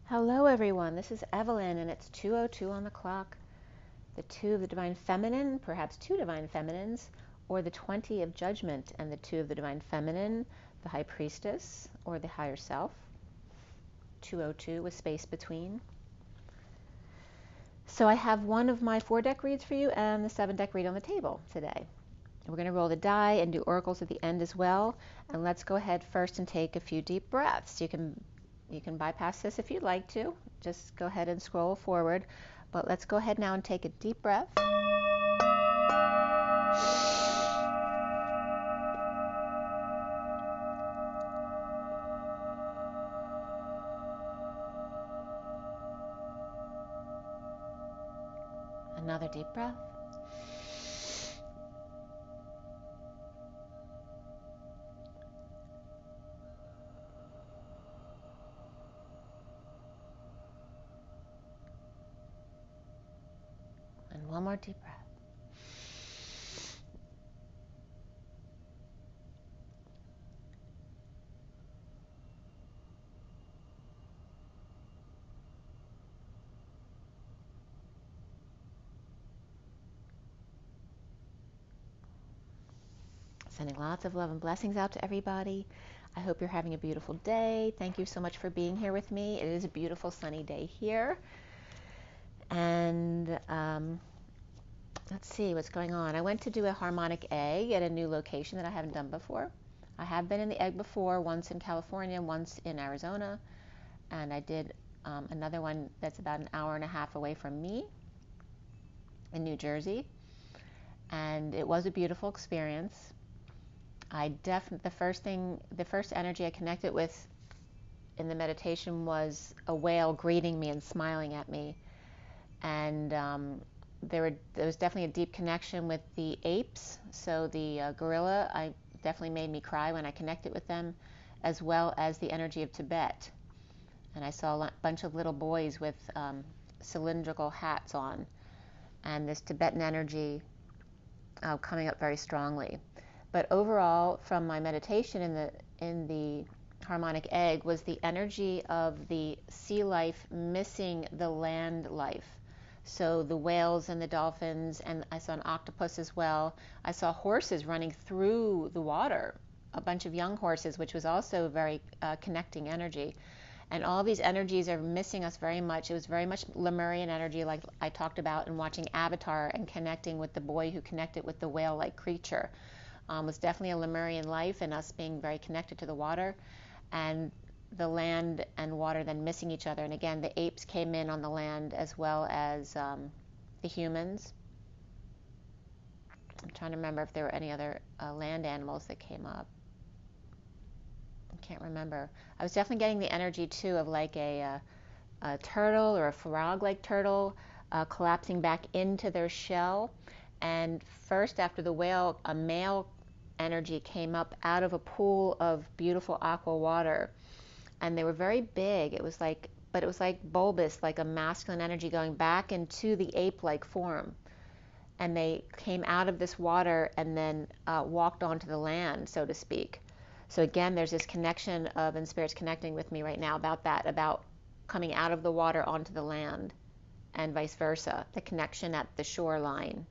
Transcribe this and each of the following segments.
Hello everyone, this is Evelyn and it's 2:02 on the clock. The 2 of the Divine Feminine, perhaps 2 Divine Feminines, or the 20 of Judgment and the 2 of the Divine Feminine, the High Priestess, or the Higher Self. 2:02 with space between. So I have one of my 4-deck reads for you and the 7-deck read on the table today. We're going to roll the die and do oracles at the end as well. And let's go ahead first and take a few deep breaths. You can bypass this if you'd like to. Just go ahead and scroll forward. But let's go ahead now and take a deep breath. Another deep breath. And one more deep breath. Sending lots of love and blessings out to everybody. I hope you're having a beautiful day. Thank you so much for being here with me. It is a beautiful sunny day here. And let's see what's going on. I went to do a harmonic egg at a new location that I haven't done before. I have been in the egg before, once in California, once in Arizona. And I did another one that's about an hour and a half away from me in New Jersey. And it was a beautiful experience. The first energy I connected with in the meditation was a whale greeting me and smiling at me. And there was definitely a deep connection with the apes. So the gorilla definitely made me cry when I connected with them, as well as the energy of Tibet. And I saw a bunch of little boys with cylindrical hats on, and this Tibetan energy coming up very strongly. But overall, from my meditation in the harmonic egg, was the energy of the sea life missing the land life. So the whales and the dolphins, and I saw an octopus as well. I saw horses running through the water, a bunch of young horses, which was also very connecting energy. And all these energies are missing us very much. It was very much Lemurian energy, like I talked about in watching Avatar and connecting with the boy who connected with the whale-like creature. Was definitely a Lemurian life and us being very connected to the water, and the land and water then missing each other. And again, the apes came in on the land as well as the humans. I'm trying to remember if there were any other land animals that came up. I can't remember. I was definitely getting the energy too of like a turtle or a frog-like turtle collapsing back into their shell. And first, after the whale, a male energy came up out of a pool of beautiful aqua water, and they were very big. It was like bulbous, like a masculine energy going back into the ape-like form. And they came out of this water and then walked onto the land, so to speak. So again, there's this connection of, and Spirit's connecting with me right now about that, about coming out of the water onto the land, and vice versa, the connection at the shoreline.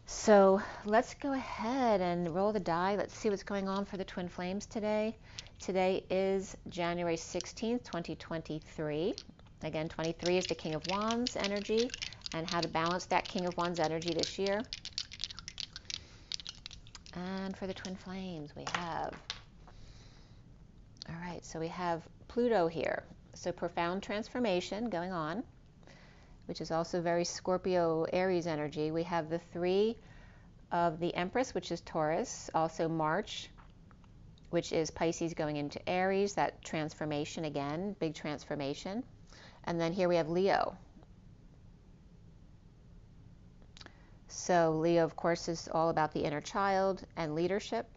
So let's go ahead and roll the die. Let's see what's going on for the Twin Flames today. Today is January 16th, 2023. Again, 23 is the King of Wands energy, and how to balance that King of Wands energy this year. And for the Twin Flames, we have, all right, so we have Pluto here. So profound transformation going on, which is also very Scorpio Aries energy. We have the 3 of the Empress, which is Taurus, also March, which is Pisces going into Aries, that transformation again, big transformation. And then here we have Leo. So Leo, of course, is all about the inner child and leadership.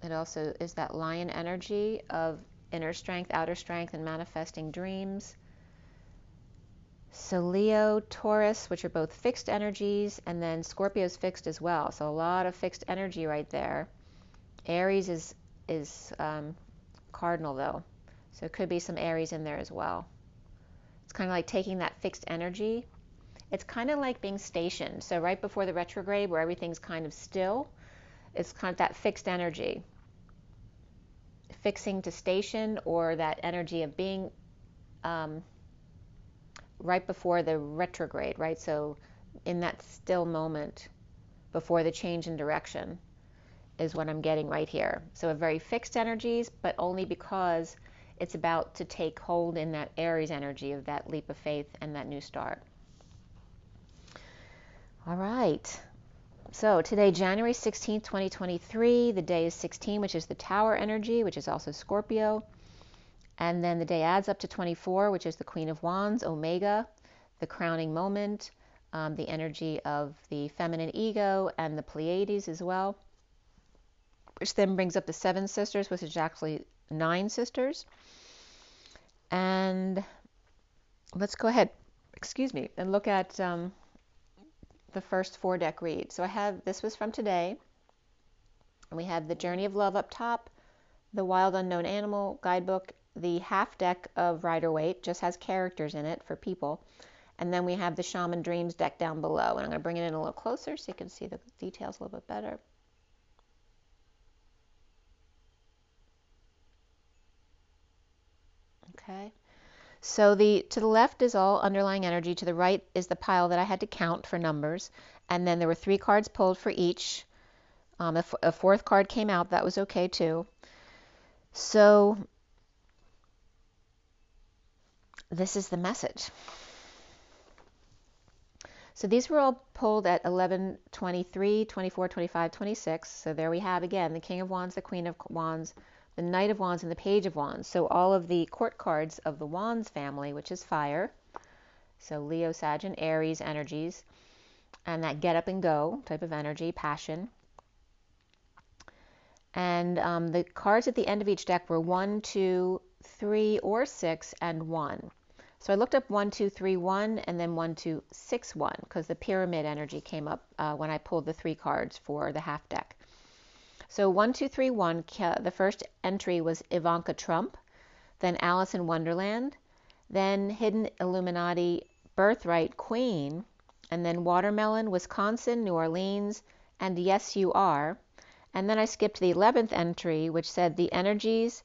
It also is that lion energy of inner strength, outer strength, and manifesting dreams. So Leo, Taurus, which are both fixed energies, and then Scorpio's fixed as well. So a lot of fixed energy right there. Aries is cardinal though, so it could be some Aries in there as well. It's kind of like taking that fixed energy. It's kind of like being stationed. So right before the retrograde where everything's kind of still, it's kind of that fixed energy. Fixing to station, or that energy of being right before the retrograde, right? So in that still moment before the change in direction is what I'm getting right here. So a very fixed energies, but only because it's about to take hold in that Aries energy of that leap of faith and that new start. All right. So today, January 16th, 2023, the day is 16, which is the Tower energy, which is also Scorpio. And then the day adds up to 24, which is the Queen of Wands, Omega, the crowning moment, the energy of the feminine ego and the Pleiades as well, which then brings up the 7 sisters, which is actually 9 sisters. And let's go ahead, and look at the first 4 deck read. So I have, this was from today, and we have the Journey of Love up top, the Wild Unknown Animal guidebook, the half deck of Rider-Waite, just has characters in it for people, and then we have the Shaman Dreams deck down below, and I'm going to bring it in a little closer so you can see the details a little bit better. Okay, so to the left is all underlying energy, to the right is the pile that I had to count for numbers, and then there were 3 cards pulled for each. If a 4th card came out, that was okay too. So this is the message. So these were all pulled at 11, 23, 24, 25, 26. So there we have again the King of Wands, the Queen of Wands, the Knight of Wands, and the Page of Wands. So all of the court cards of the Wands family, which is fire. So Leo, Sag, and Aries energies. And that get up and go type of energy, passion. And the cards at the end of each deck were 1, 2, 3, or 6, and 1. So I looked up 1, 2, 3, 1, and then 1, 2, 6, 1, because the pyramid energy came up when I pulled the 3 cards for the half deck. So 1, 2, 3, 1, the first entry was Ivanka Trump, then Alice in Wonderland, then Hidden Illuminati Birthright Queen, and then Watermelon, Wisconsin, New Orleans, and Yes You Are. And then I skipped the 11th entry, which said the energies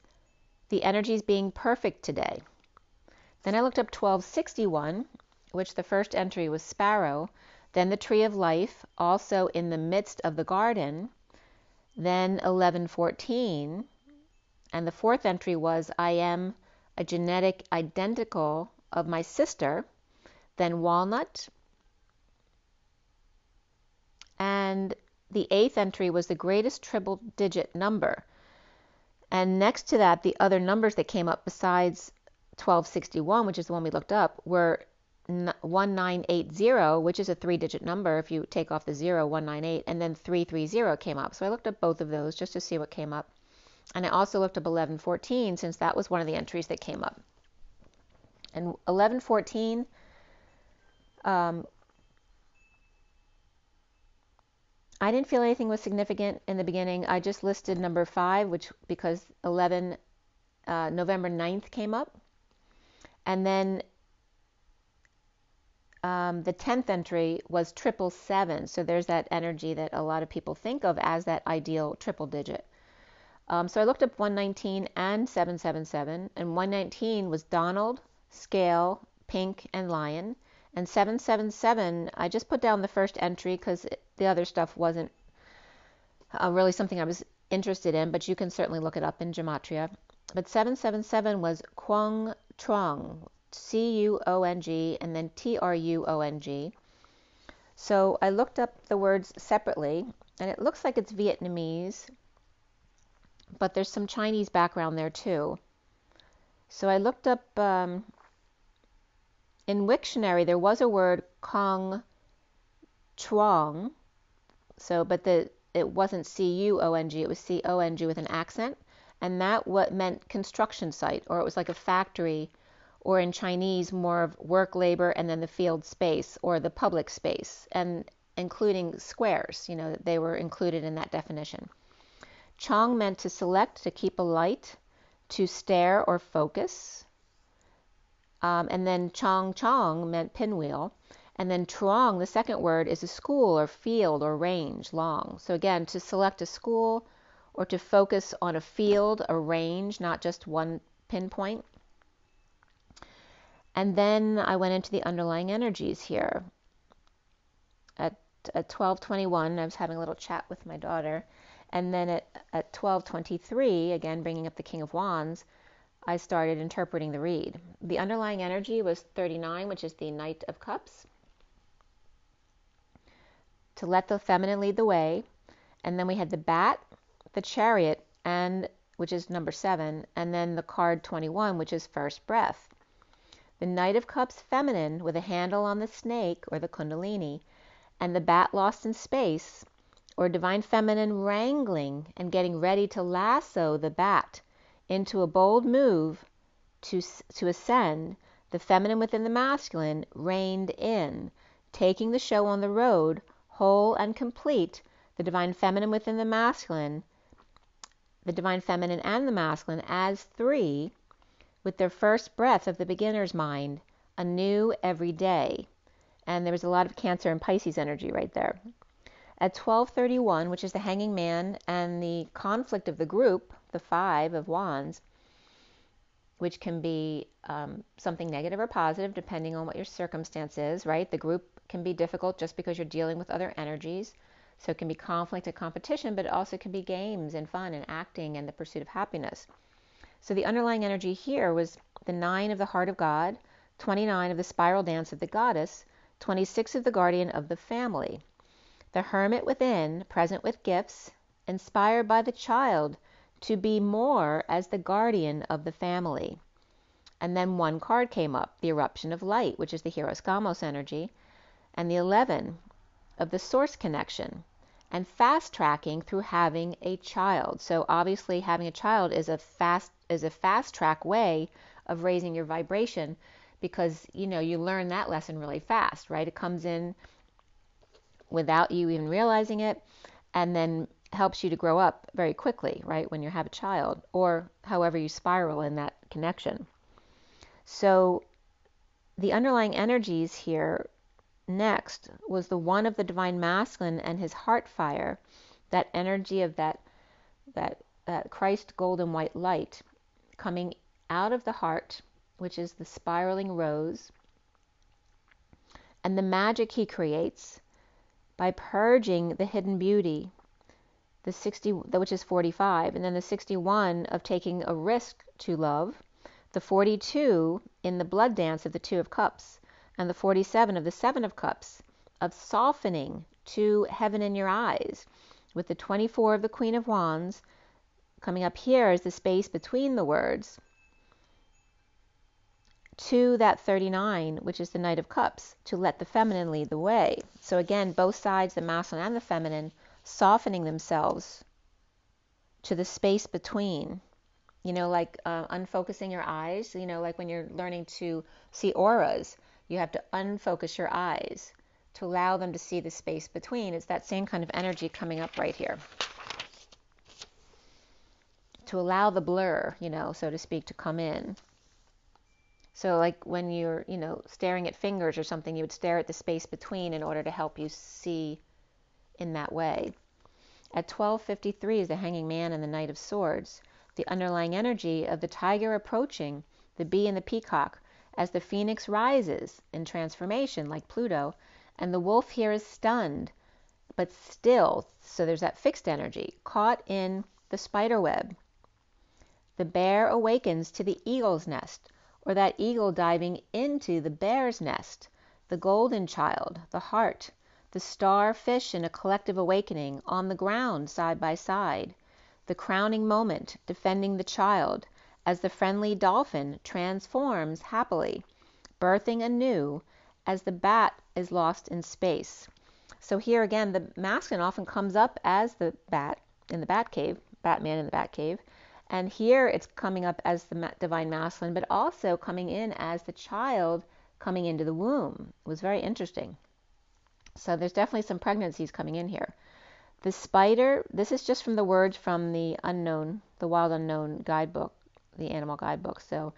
being perfect today. Then I looked up 1261, which the first entry was Sparrow, then the Tree of Life, also in the midst of the garden, then 1114, and the 4th entry was I am a genetic identical of my sister, then Walnut, and the 8th entry was the greatest triple digit number. And next to that, the other numbers that came up besides 1261, which is the one we looked up, were 1980, which is a 3-digit number if you take off the 0, 198, and then 330 came up. So I looked up both of those just to see what came up. And I also looked up 1114 since that was one of the entries that came up. And 1114, I didn't feel anything was significant in the beginning. I just listed number 5, because November 9th came up. And then the 10th entry was 777. So there's that energy that a lot of people think of as that ideal triple digit. So I looked up 119 and 777. And 119 was Donald, Scale, Pink, and Lion. And 777, I just put down the first entry because the other stuff wasn't really something I was interested in, but you can certainly look it up in Gematria. But 777 was Quang Trong, C-U-O-N-G, and then T-R-U-O-N-G. So I looked up the words separately, and it looks like it's Vietnamese, but there's some Chinese background there too. So I looked up, in Wiktionary, there was a word Kong Truong, but it wasn't C-U-O-N-G, it was C-O-N-G with an accent, and that meant construction site, or it was like a factory, or in Chinese, more of work labor, and then the field space, or the public space, and including squares, they were included in that definition. Chong meant to select, to keep alight, to stare or focus. And then chong chong meant pinwheel. And then truong, the second word, is a school or field or range, long. So again, to select a school or to focus on a field, a range, not just one pinpoint. And then I went into the underlying energies here. At 12:21, I was having a little chat with my daughter. And then at 12:23, again, bringing up the King of Wands, I started interpreting the read. The underlying energy was 39, which is the Knight of Cups. To let the feminine lead the way. And then we had the Bat, the Chariot, and which is number 7, and then the card 21, which is first breath. The Knight of Cups feminine with a handle on the snake or the Kundalini, and the Bat lost in space, or divine feminine wrangling and getting ready to lasso the bat into a bold move to ascend. The feminine within the masculine reined in, taking the show on the road, whole and complete. The divine feminine within the masculine, the divine feminine and the masculine as 3, with their first breath of the beginner's mind, anew every day. And there was a lot of Cancer and Pisces energy right there. At 12:31, which is the Hanging Man and the conflict of the group, the 5 of Wands, which can be something negative or positive depending on what your circumstance is, right? The group can be difficult just because you're dealing with other energies. So it can be conflict and competition, but it also can be games and fun and acting and the pursuit of happiness. So the underlying energy here was the 9 of the Heart of God, 29 of the Spiral Dance of the Goddess, 26 of the Guardian of the Family. The Hermit within, present with gifts, inspired by the child to be more as the guardian of the family. And then one card came up, the Eruption of Light, which is the Hieros Gamos energy, and the 11 of the Source Connection, and fast tracking through having a child. So obviously having a child is a fast track way of raising your vibration, because you learn that lesson really fast, right? It comes in without you even realizing it, and then helps you to grow up very quickly, right, when you have a child, or however you spiral in that connection. So the underlying energies here next was the 1 of the divine masculine and his heart fire, that energy of that Christ golden white light coming out of the heart, which is the spiraling rose, and the magic he creates by purging the hidden beauty, the 60, which is 45, and then the 61 of taking a risk to love, the 42 in the blood dance of the 2 of Cups, and the 47 of the 7 of Cups, of softening to heaven in your eyes, with the 24 of the Queen of Wands coming up here as the space between the words, to that 39, which is the Knight of Cups, to let the feminine lead the way. So again, both sides, the masculine and the feminine, softening themselves to the space between, like unfocusing your eyes, like when you're learning to see auras, you have to unfocus your eyes to allow them to see the space between. It's that same kind of energy coming up right here. To allow the blur, so to speak, to come in. So like when you're, staring at fingers or something, you would stare at the space between in order to help you see in that way. At 12:53 is the Hanging Man and the Knight of Swords, the underlying energy of the tiger approaching the bee and the peacock as the phoenix rises in transformation like Pluto, and the wolf here is stunned, but still, so there's that fixed energy, caught in the spider web. The bear awakens to the eagle's nest, or that eagle diving into the bear's nest, the golden child, the heart, the starfish in a collective awakening on the ground side by side, the crowning moment defending the child as the friendly dolphin transforms happily, birthing anew as the bat is lost in space. So here again, the masculine often comes up as the bat in the bat cave, Batman in the bat cave, and here it's coming up as the divine masculine, but also coming in as the child coming into the womb. It was very interesting. So there's definitely some pregnancies coming in here. The spider, this is just from the words from the Wild Unknown guidebook, the animal guidebook. So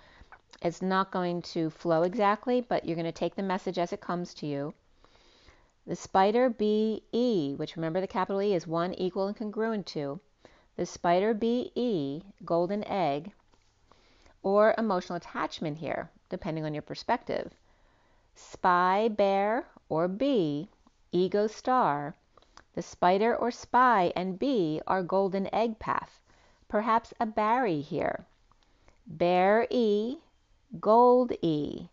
It's not going to flow exactly, but you're going to take the message as it comes to you. The spider BE, which remember the capital E is 1, equal, and congruent to. The spider BE, golden egg, or emotional attachment here, depending on your perspective. Spy, bear, or bee, ego star. The spider or spy and bee are golden egg path. Perhaps a berry here. Bear E, gold E,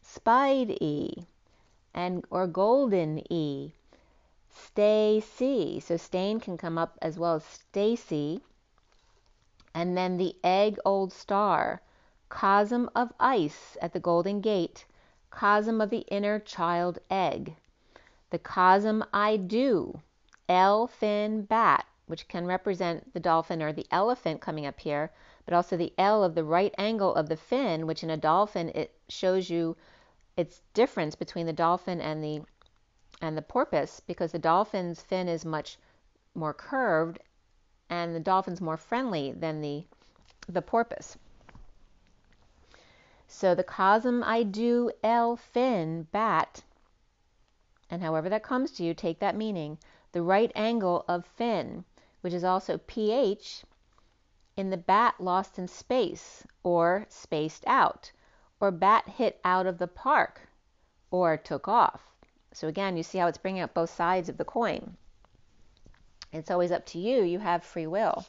spied E, and or golden E. Stay C. So stain can come up as well as Stacy. And then the egg old star. Cosm of ice at the golden gate. Cosm of the inner child egg. The cosm I do. L fin bat, which can represent the dolphin or the elephant coming up here, but also the L of the right angle of the fin, which in a dolphin, it shows you its difference between the dolphin and the porpoise, because the dolphin's fin is much more curved and the dolphin's more friendly than the porpoise. So the cosm I do L fin bat, and however that comes to you, take that meaning. The right angle of fin, which is also pH, in the bat lost in space, or spaced out, or bat hit out of the park, or took off. So again, you see how it's bringing up both sides of the coin. It's always up to you. You have free will.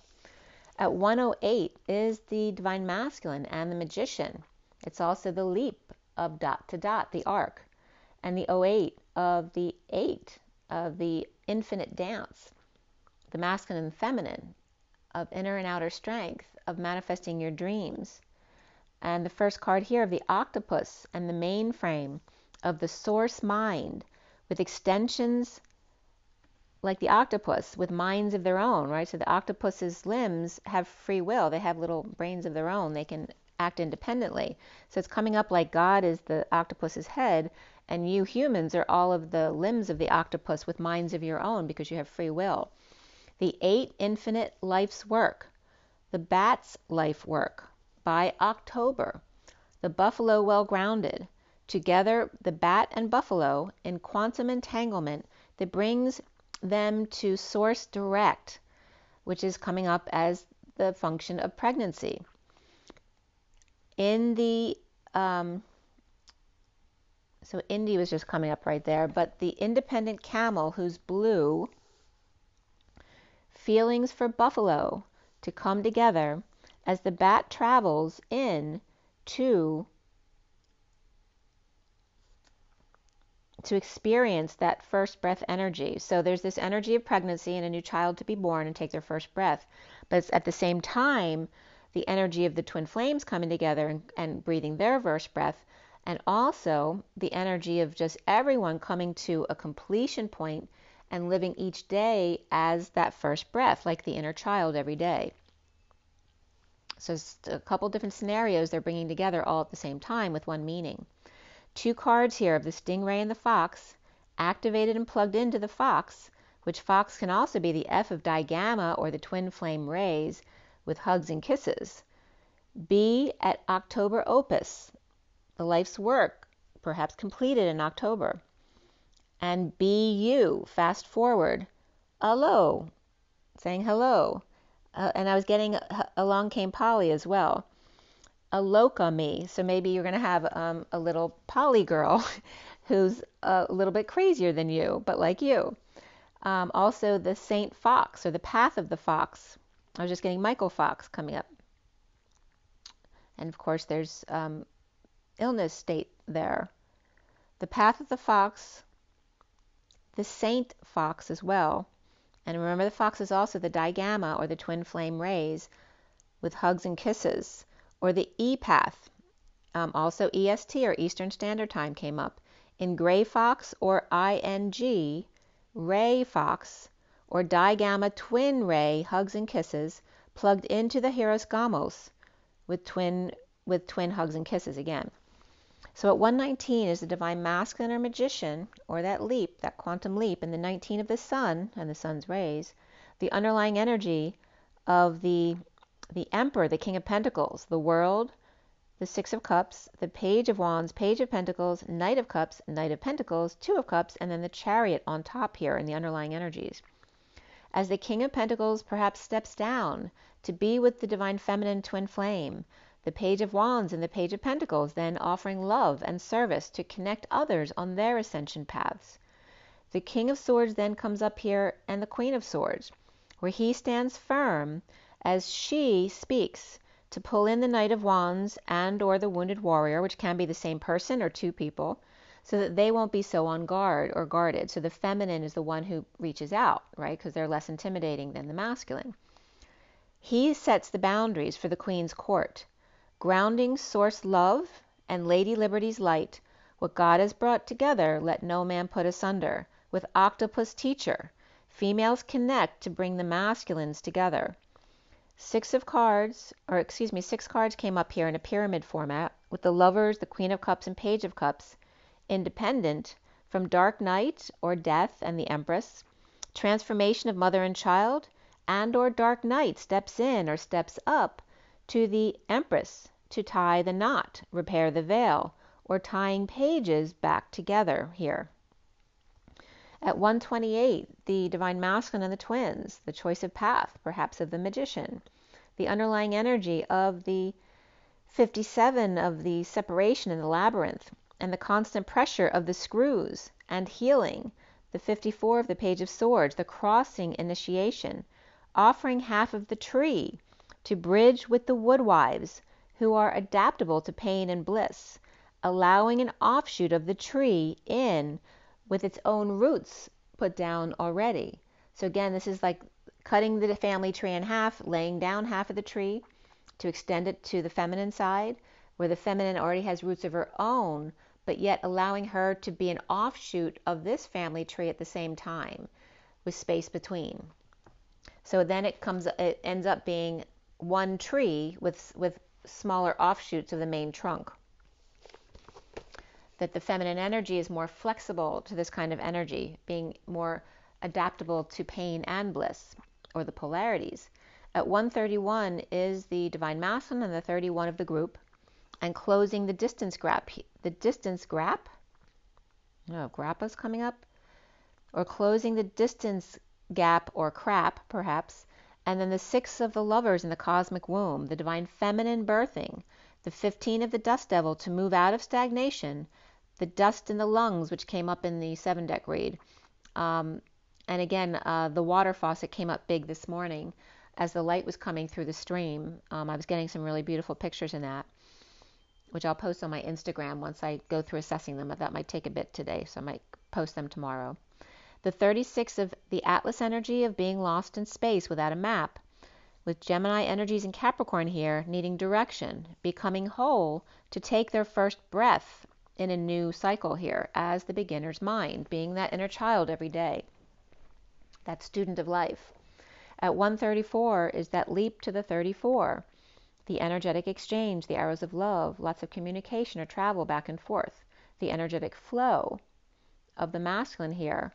At 108 is the divine masculine and the magician. It's also the leap of dot to dot, the arc, and the 08 of the 8 of the infinite dance, the masculine and feminine, of inner and outer strength, of manifesting your dreams. And the first card here of the octopus and the mainframe of the source mind, with extensions like the octopus, with minds of their own, right? So the octopus's limbs have free will. They have little brains of their own. They can act independently. So it's coming up like God is the octopus's head, and you humans are all of the limbs of the octopus with minds of your own, because you have free will. The 8 infinite life's work, the bat's life work, by October. The buffalo well grounded. Together, the bat and buffalo in quantum entanglement that brings them to source direct, which is coming up as the function of pregnancy. In the so Indy was just coming up right there, but the independent camel who's blue, feelings for buffalo to come together as the bat travels in to experience that first breath energy. So there's this energy of pregnancy and a new child to be born and take their first breath. But it's at the same time, the energy of the twin flames coming together and breathing their first breath, and also the energy of just everyone coming to a completion point and living each day as that first breath, like the inner child every day. So it's a couple different scenarios they're bringing together all at the same time with one meaning. 2 cards here of the stingray and the fox, activated and plugged into the fox, which fox can also be the F of digamma or the twin flame rays with hugs and kisses. B at October opus, the life's work, perhaps completed in October. And BU, fast forward, hello, saying hello. And I was getting along came Polly as well. A loca me, so maybe you're going to have a little poly girl who's a little bit crazier than you, but like you. Also the Saint Fox, or the path of the fox. I was just getting Michael Fox coming up. And of course there's illness state there. The path of the fox, the Saint Fox as well. And remember, the fox is also the digamma or the twin flame rays with hugs and kisses. Or the E path, also EST or Eastern Standard Time came up. In gray fox or ING, ray fox, or digamma twin ray, hugs and kisses, plugged into the Hieros Gamos with twin hugs and kisses again. So at 119 is the divine masculine or magician, or that leap, that quantum leap, in the 19 of the sun and the sun's rays, the underlying energy of the Emperor, the King of Pentacles, the world, the Six of Cups, the Page of Wands, Page of Pentacles, Knight of Cups, Knight of Pentacles, Two of Cups, and then the Chariot on top here in the underlying energies. As the King of Pentacles perhaps steps down to be with the Divine Feminine Twin Flame, the Page of Wands and the Page of Pentacles then offering love and service to connect others on their ascension paths. The King of Swords then comes up here and the Queen of Swords, where he stands firm as she speaks to pull in the Knight of Wands and or the Wounded Warrior, which can be the same person or two people, so that they won't be so on guard or guarded. So the feminine is the one who reaches out, right? Because they're less intimidating than the masculine. He sets the boundaries for the Queen's court, grounding source love and Lady Liberty's light. What God has brought together, let no man put asunder. With Octopus Teacher, females connect to bring the masculines together. Six cards came up here in a pyramid format with the Lovers, the Queen of Cups, and Page of Cups, independent from Dark Night or Death and the Empress, transformation of mother and child, and or Dark Night steps in or steps up to the Empress to tie the knot, repair the veil, or tying pages back together here. At 128, the Divine Masculine and the Twins, the choice of path, perhaps of the Magician, the underlying energy of the 57 of the separation in the labyrinth, and the constant pressure of the screws and healing, the 54 of the Page of Swords, the crossing initiation, offering half of the tree to bridge with the woodwives who are adaptable to pain and bliss, allowing an offshoot of the tree in with its own roots put down already. So again, this is like cutting the family tree in half, laying down half of the tree to extend it to the feminine side, where the feminine already has roots of her own, but yet allowing her to be an offshoot of this family tree at the same time, with space between. So then it ends up being one tree with smaller offshoots of the main trunk. That the feminine energy is more flexible to this kind of energy, being more adaptable to pain and bliss, or the polarities. At 131 is the Divine Masculine and the 31 of the group, and closing the distance gap. The distance gap? No, grappa's coming up. Or closing the distance gap or crap, perhaps. And then the 6 of the Lovers in the cosmic womb, the Divine Feminine birthing, the 15 of the Dust Devil to move out of stagnation, the dust in the lungs, which came up in the 7-deck read. And again, the water faucet came up big this morning as the light was coming through the stream. I was getting some really beautiful pictures in that, which I'll post on my Instagram once I go through assessing them. That might take a bit today, so I might post them tomorrow. The 36 of the Atlas energy of being lost in space without a map, with Gemini energies in Capricorn here needing direction, becoming whole to take their first breath in a new cycle here as the beginner's mind, being that inner child every day, that student of life. At 134 is that leap to the 34, the energetic exchange, the arrows of love, lots of communication or travel back and forth, the energetic flow of the masculine here.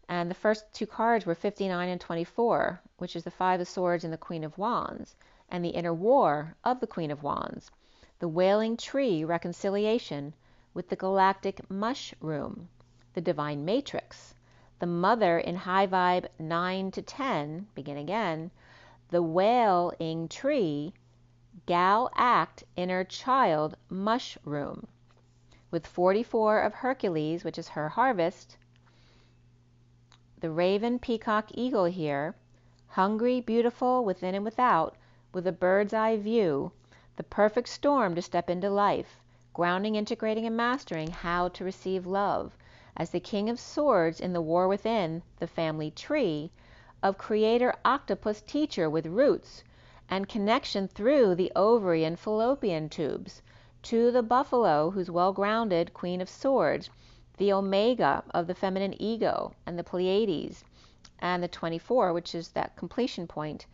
And the first two cards were 59 and 24, which is the 5 of Swords and the Queen of Wands, and the inner war of the Queen of Wands, the wailing tree reconciliation with the galactic mushroom, the divine matrix, the mother in high vibe 9 to 10, begin again, the wailing tree, gal act, inner child mushroom, with 44 of Hercules, which is her harvest, the raven, peacock, eagle here, hungry, beautiful, within and without, with a bird's eye view, the perfect storm to step into life, grounding, integrating, and mastering how to receive love, as the King of Swords in the war within, the family tree, of Creator Octopus Teacher with roots and connection through the ovary and fallopian tubes, to the buffalo who's well-grounded, Queen of Swords, the Omega of the feminine ego and the Pleiades, and the 24, which is that completion point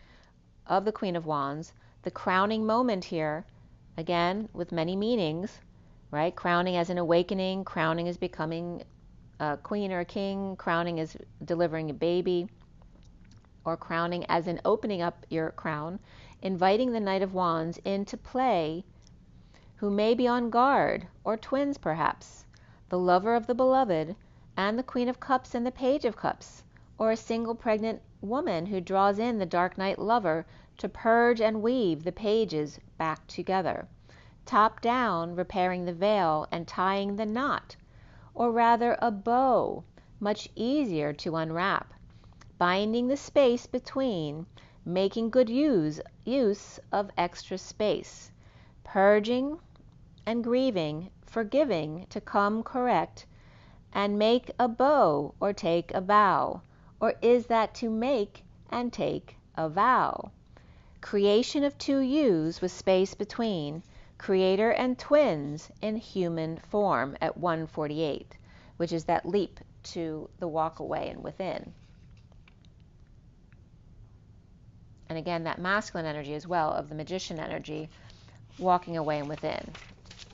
of the Queen of Wands, the crowning moment here, again, with many meanings, right? Crowning as an awakening, crowning as becoming a queen or a king, crowning as delivering a baby, or crowning as in opening up your crown, inviting the Knight of Wands into play who may be on guard, or twins perhaps, the lover of the beloved, and the Queen of Cups and the Page of Cups, or a single pregnant woman who draws in the dark night lover to purge and weave the pages back together, top down, repairing the veil and tying the knot, or rather a bow, much easier to unwrap, binding the space between, making good use of extra space, purging and grieving, forgiving to come correct, and make a bow or take a vow, or is that to make and take a vow? Creation of two yous with space between, creator and twins in human form at 148, which is that leap to the walk away and within. And again, that masculine energy as well of the magician energy, walking away and within.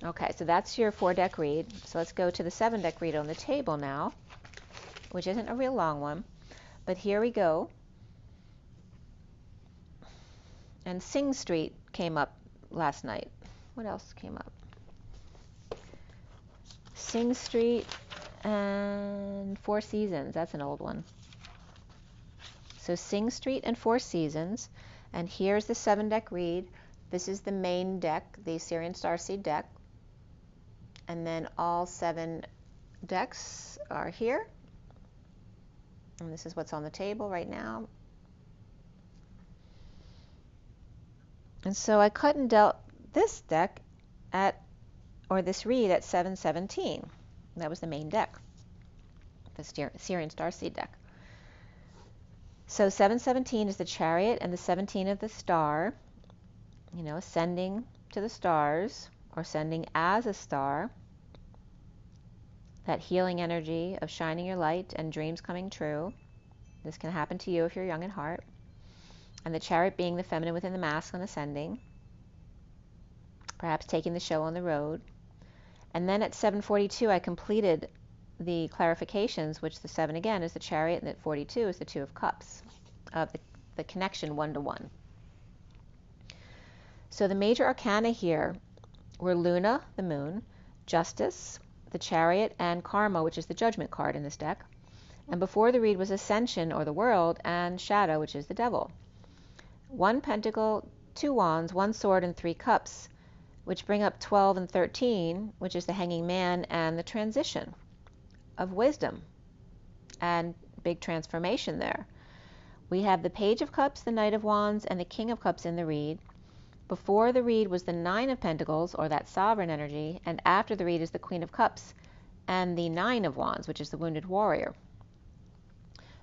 Okay, so that's your 4-deck read. So let's go to the 7-deck read on the table now, which isn't a real long one, but here we go. And Sing Street came up last night. What else came up? Sing Street and Four Seasons. That's an old one. So Sing Street and Four Seasons. And here's the 7-deck read. This is the main deck, the SIRIAN Starseed deck. And then all 7 decks are here. And this is what's on the table right now. And so I cut and dealt this deck this read at 717. That was the main deck, the SIRIAN Starseed deck. So 717 is the Chariot and the 17 of the star, ascending to the stars or sending as a star. That healing energy of shining your light and dreams coming true. This can happen to you if you're young at heart. And the Chariot being the feminine within the masculine ascending, perhaps taking the show on the road. And then at 742 I completed the clarifications, which the 7 again is the Chariot and at 42 is the 2 of Cups, of the connection 1-to-1. So the major arcana here were Luna, the moon, Justice, the Chariot, and Karma, which is the Judgment card in this deck. And before the read was Ascension, or the World, and Shadow, which is the Devil. 1 Pentacle, 2 Wands, 1 Sword, and 3 Cups, which bring up 12 and 13, which is the Hanging Man and the transition of wisdom and big transformation there. We have the Page of Cups, the Knight of Wands, and the King of Cups in the read. Before the read was the 9 of Pentacles, or that sovereign energy, and after the read is the Queen of Cups and the 9 of Wands, which is the Wounded Warrior.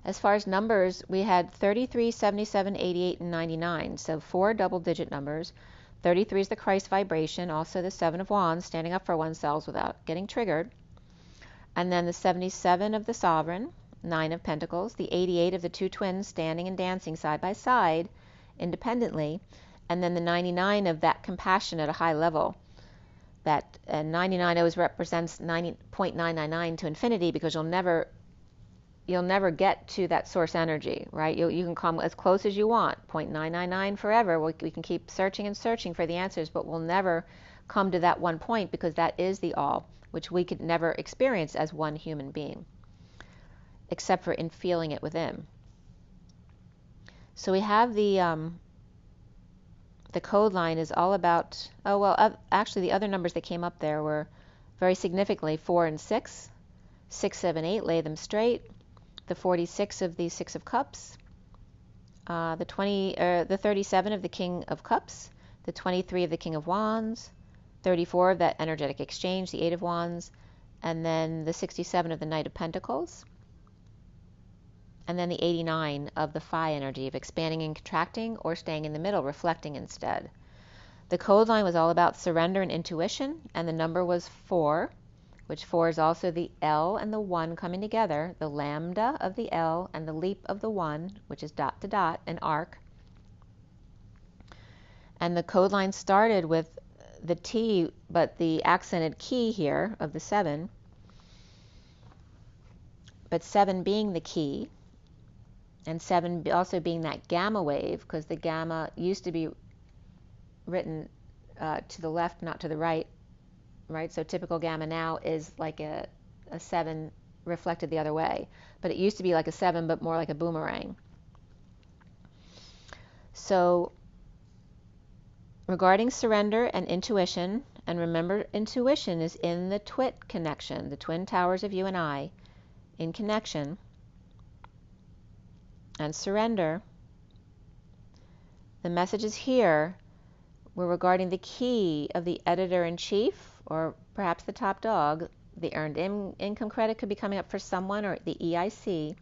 As far as numbers, we had 33, 77, 88, and 99, so 4 double-digit numbers. 33 is the Christ vibration, also the 7 of Wands, standing up for oneself without getting triggered. And then the 77 of the Sovereign, 9 of Pentacles, the 88 of the 2 twins standing and dancing side by side independently, and then the 99 of that compassion at a high level. That 99 always represents 90.999 to infinity, because you'll never get to that source energy, right? You can come as close as you want, 0.999 forever. We can keep searching and searching for the answers, but we'll never come to that one point, because that is the all, which we could never experience as one human being, except for in feeling it within. So we have the code line is all about, actually the other numbers that came up there were very significantly 4 and 6, 6, 7, 8, lay them straight. The 46 of the 6 of Cups, the 37 of the King of Cups, the 23 of the King of Wands, 34 of that energetic exchange, the 8 of Wands, and then the 67 of the Knight of Pentacles, and then the 89 of the Phi energy of expanding and contracting, or staying in the middle, reflecting instead. The code line was all about surrender and intuition, and the number was 4, which 4 is also the L and the 1 coming together, the lambda of the L and the leap of the 1, which is dot to dot, an arc. And the code line started with the T, but the accented key here of the 7, but 7 being the key, and 7 also being that gamma wave, because the gamma used to be written to the left, not to the right, right? So typical gamma now is like a 7 reflected the other way. But it used to be like a 7, but more like a boomerang. So regarding surrender and intuition, and remember intuition is in the twit connection, the twin towers of you and I, in connection, and surrender. The messages here were regarding the key of the editor-in-chief, or perhaps the top dog. The earned income credit could be coming up for someone, or the EIC.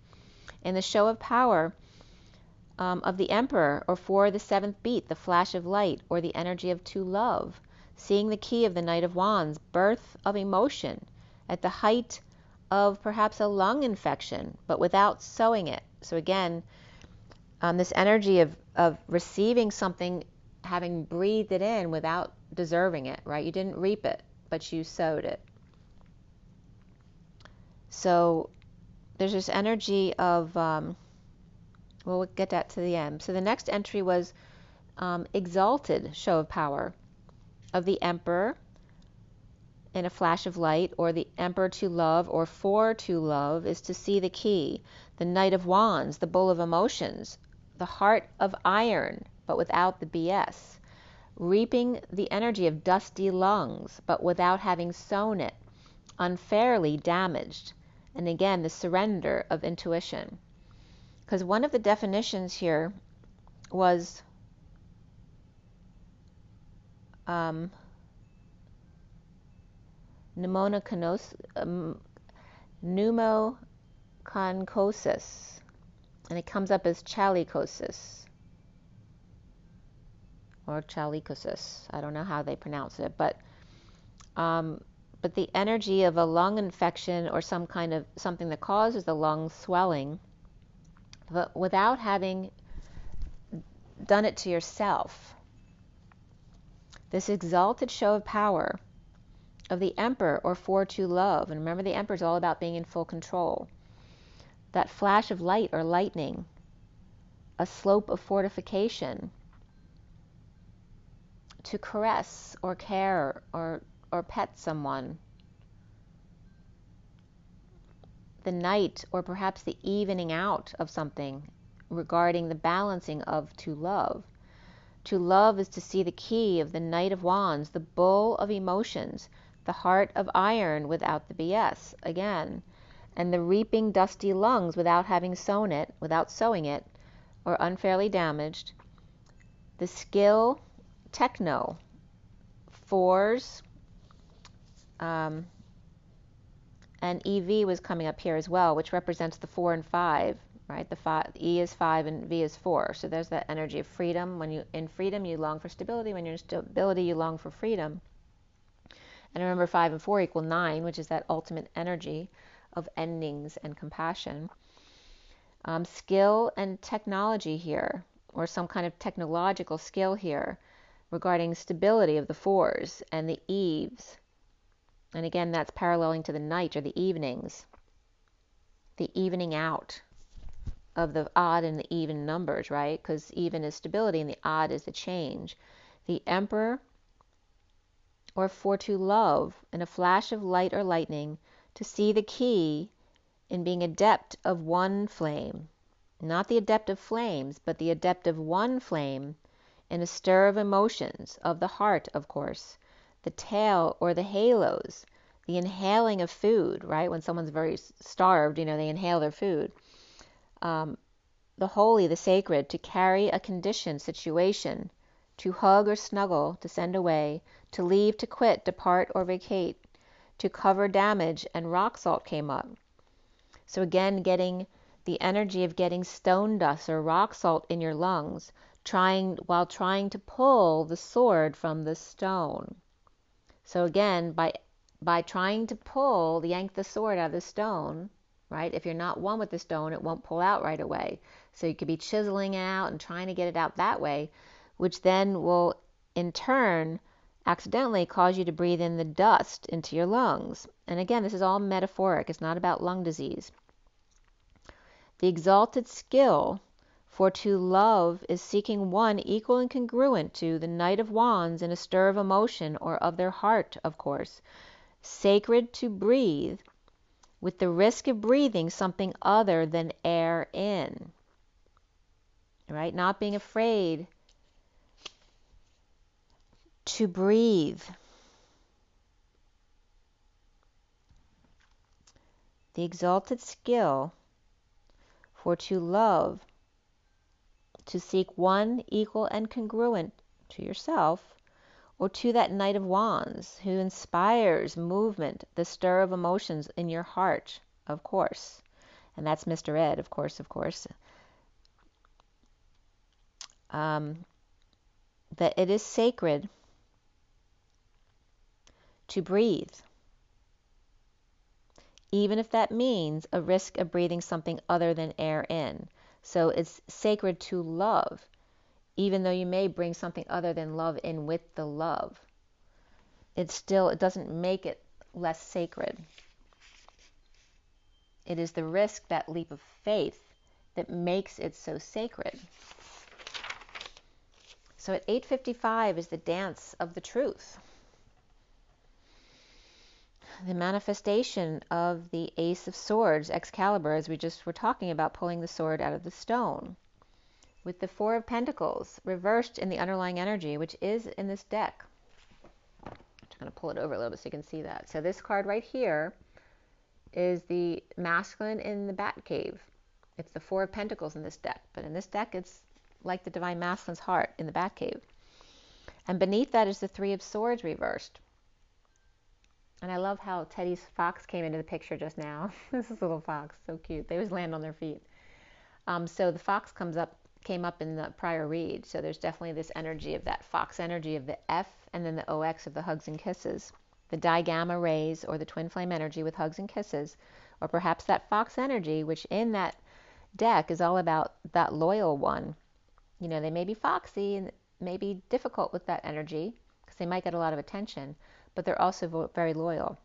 In the show of power of the Emperor, or for the 7th beat, the flash of light, or the energy of to love. Seeing the key of the Knight of Wands, birth of emotion, at the height of perhaps a lung infection, but without sowing it. So again, this energy of receiving something, having breathed it in without deserving it, right? You didn't reap it, but you sowed it. So there's this energy of, we'll get that to the end. So the next entry was exalted show of power of the Emperor in a flash of light, or the Emperor to love, or for to love, is to see the key. The Knight of Wands, the bull of emotions, the heart of iron, but without the BS. Reaping the energy of dusty lungs, but without having sown it. Unfairly damaged. And again, the surrender of intuition. Because one of the definitions here was pneumoconchosis, and it comes up as chalicosis or chalicosis. I don't know how they pronounce it, but the energy of a lung infection, or some kind of something that causes the lung swelling, but without having done it to yourself. This exalted show of power of the Emperor, or for to love. And remember, the Emperor is all about being in full control. That flash of light or lightning, a slope of fortification, to caress or care or pet someone. The night, or perhaps the evening out of something, regarding the balancing of to love. To love is to see the key of the Knight of Wands, the bull of emotions, the heart of iron without the BS, again, and the reaping dusty lungs without having sown it, without sowing it, or unfairly damaged. The skill, techno, fours, and EV was coming up here as well, which represents the 4 and 5, right? The E is 5 and V is 4. So there's that energy of freedom. When you in freedom, you long for stability. When you're in stability, you long for freedom. And remember, 5 and 4 equal 9, which is that ultimate energy of endings and compassion. Skill and technology here, or some kind of technological skill here, regarding stability of the 4s and the eves. And again, that's paralleling to the night, or the evenings, the evening out of the odd and the even numbers, right? Because even is stability and the odd is the change. The Emperor, or for to love, in a flash of light or lightning, to see the key in being adept of one flame. Not the adept of flames, but the adept of one flame, in a stir of emotions, of the heart, of course. The tail, or the halos, the inhaling of food, right? When someone's very starved, they inhale their food. The holy, the sacred, to carry a condition, situation, to hug or snuggle, to send away, to leave, to quit, depart, or vacate, to cover damage, and rock salt came up. So again, getting the energy of getting stone dust or rock salt in your lungs, while trying to pull the sword from the stone. So again, by trying to yank the sword out of the stone, right? If you're not one with the stone, it won't pull out right away. So you could be chiseling it out and trying to get it out that way, which then will in turn accidentally cause you to breathe in the dust into your lungs. And again, this is all metaphoric. It's not about lung disease. The exalted skill For to love is seeking one equal and congruent to the Knight of Wands in a stir of emotion or of their heart, of course. Sacred to breathe, with the risk of breathing something other than air in. Right? Not being afraid to breathe. The exalted skill for to love, to seek one equal and congruent to yourself, or to that Knight of Wands who inspires movement, the stir of emotions in your heart, of course. And that's Mr. Ed, of course, that it is sacred to breathe, even if that means a risk of breathing something other than air in. So it's sacred to love, even though you may bring something other than love in with the love. It doesn't make it less sacred. It is the risk, that leap of faith, that makes it so sacred. So at 8:55 is the dance of the truth. The manifestation of the Ace of Swords, Excalibur, as we just were talking about, pulling the sword out of the stone. With the Four of Pentacles reversed in the underlying energy, which is in this deck. I'm just going to pull it over a little bit so you can see that. So this card right here is the masculine in the bat cave. It's the Four of Pentacles in this deck. But in this deck, it's like the Divine Masculine's heart in the bat cave. And beneath that is the Three of Swords reversed. And I love how Teddy's fox came into the picture just now. This is a little fox, so cute. They always land on their feet. So the fox came up in the prior read. So there's definitely this energy of that fox energy of the F and then the OX of the hugs and kisses. The digamma rays or the twin flame energy with hugs and kisses. Or perhaps that fox energy, which in that deck is all about that loyal one. You know, they may be foxy and may be difficult with that energy because they might get a lot of attention, but they're also very loyal.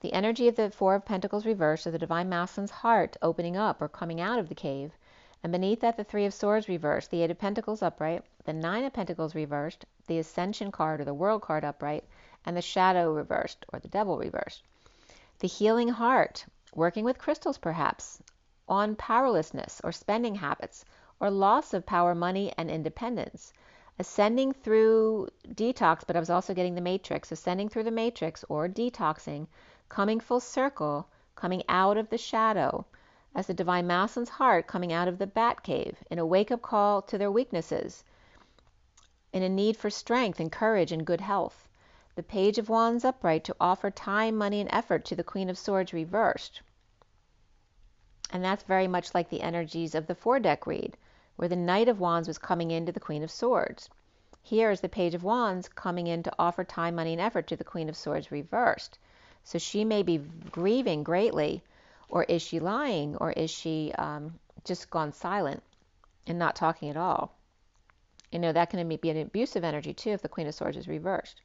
The energy of the Four of Pentacles reversed, of the Divine Masculine's heart opening up or coming out of the cave, and beneath that the Three of Swords reversed, the Eight of Pentacles upright, the Nine of Pentacles reversed, the Ascension card or the World card upright, and the Shadow reversed or the Devil reversed. The healing heart, working with crystals perhaps, on powerlessness or spending habits or loss of power, money, and independence. Ascending through detox, but I was also getting the matrix, ascending through the matrix or detoxing, coming full circle, coming out of the shadow, as the Divine Masculine's heart coming out of the bat cave, in a wake-up call to their weaknesses, in a need for strength and courage and good health. The Page of Wands upright to offer time, money, and effort to the Queen of Swords reversed. And that's very much like the energies of the four-deck read, where the Knight of Wands was coming into the Queen of Swords. Here is the Page of Wands coming in to offer time, money, and effort to the Queen of Swords reversed. So she may be grieving greatly, or is she lying, or is she just gone silent and not talking at all? You know, that can be an abusive energy too if the Queen of Swords is reversed.